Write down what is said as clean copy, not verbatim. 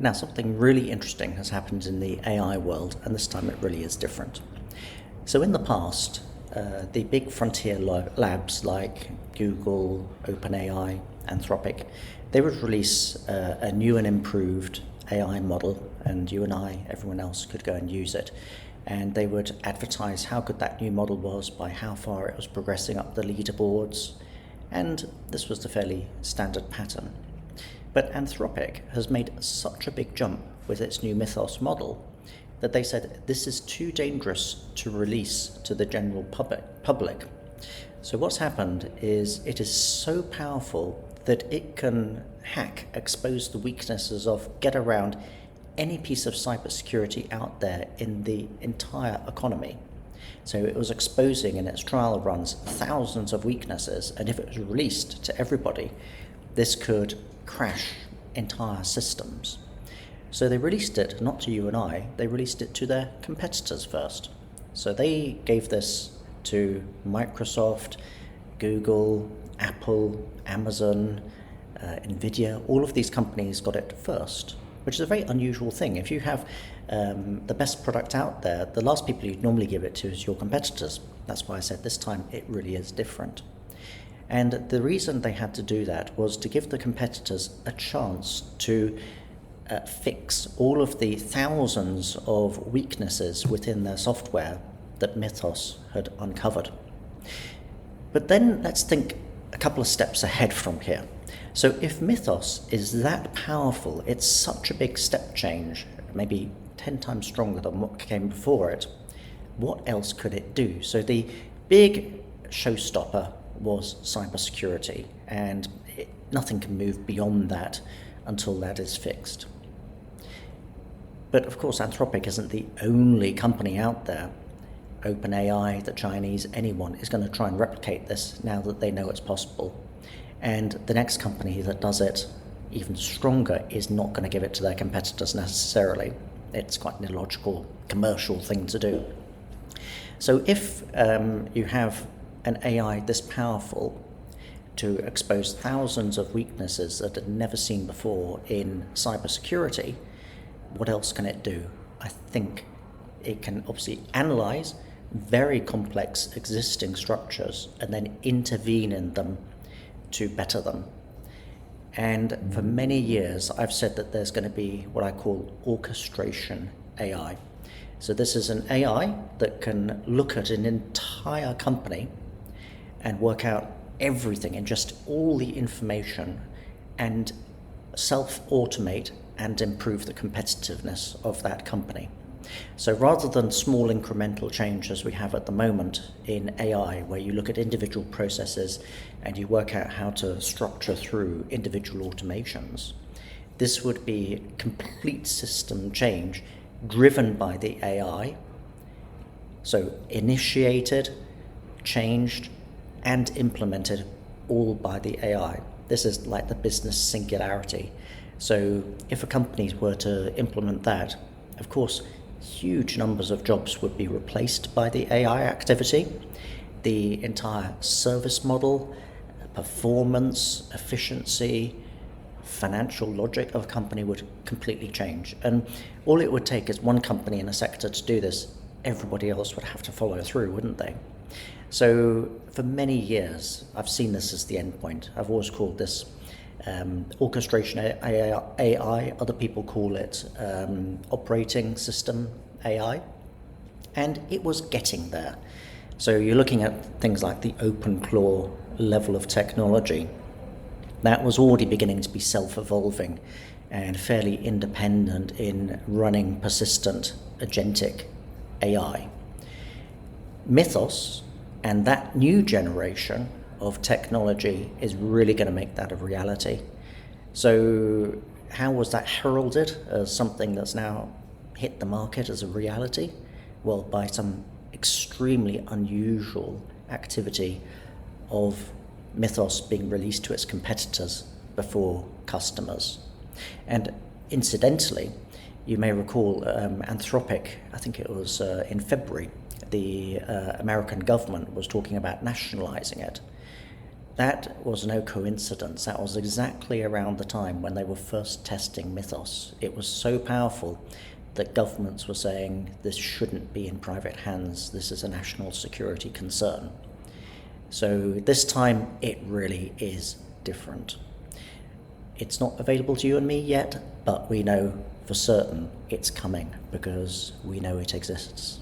Now, something really interesting has happened in the AI world, and this time it really is different. So in the past, the big frontier labs like Google, OpenAI, Anthropic, they would release a new and improved AI model, and you and I, everyone else, could go and use it. And they would advertise how good that new model was by how far it was progressing up the leaderboards, and this was the fairly standard pattern. But Anthropic has made such a big jump with its new Mythos model that they said this is too dangerous to release to the general public. So what's happened is it is so powerful that it can expose the weaknesses of, get around any piece of cybersecurity out there in the entire economy. So it was exposing in its trial runs thousands of weaknesses, and if it was released to everybody, this could crash entire systems. So they released it not to you and I, they released it to their competitors first. So they gave this to Microsoft, Google, Apple, Amazon, Nvidia. All of these companies got it first, which is a very unusual thing. If you have the best product out there, the last people you'd normally give it to is your competitors. That's why I said this time it really is different. And the reason they had to do that was to give the competitors a chance to fix all of the thousands of weaknesses within their software that Mythos had uncovered. But then let's think a couple of steps ahead from here. So if Mythos is that powerful, it's such a big step change, maybe 10 times stronger than what came before it, what else could it do? So the big showstopper was cybersecurity, and nothing can move beyond that until that is fixed. But of course, Anthropic isn't the only company out there. OpenAI, the Chinese, anyone is going to try and replicate this now that they know it's possible. And the next company that does it even stronger is not going to give it to their competitors necessarily. It's quite an illogical commercial thing to do. So if you have an AI this powerful to expose thousands of weaknesses that had never seen before in cybersecurity, what else can it do? I think it can obviously analyze very complex existing structures and then intervene in them to better them. And for many years, I've said that there's going to be what I call orchestration AI. So this is an AI that can look at an entire company and work out everything and just all the information and self-automate and improve the competitiveness of that company. So rather than small incremental changes we have at the moment in AI, where you look at individual processes and you work out how to structure through individual automations, this would be complete system change driven by the AI. So initiated, changed, and implemented all by the AI. This is like the business singularity. So if a company were to implement that, of course, huge numbers of jobs would be replaced by the AI activity. The entire service model, performance, efficiency, financial logic of a company would completely change. And all it would take is one company in a sector to do this. Everybody else would have to follow through, wouldn't they? So for many years, I've seen this as the end point. I've always called this orchestration AI. Other people call it operating system AI. And it was getting there. So you're looking at things like the open claw level of technology. That was already beginning to be self-evolving and fairly independent in running persistent agentic AI. Mythos and that new generation of technology is really going to make that a reality. So how was that heralded as something that's now hit the market as a reality? Well, by some extremely unusual activity of Mythos being released to its competitors before customers. And incidentally, you may recall Anthropic, I think it was in February, the American government was talking about nationalizing it. That was no coincidence. That was exactly around the time when they were first testing Mythos. It was so powerful that governments were saying this shouldn't be in private hands, this is a national security concern. So this time it really is different. It's not available to you and me yet, but we know for certain it's coming because we know it exists.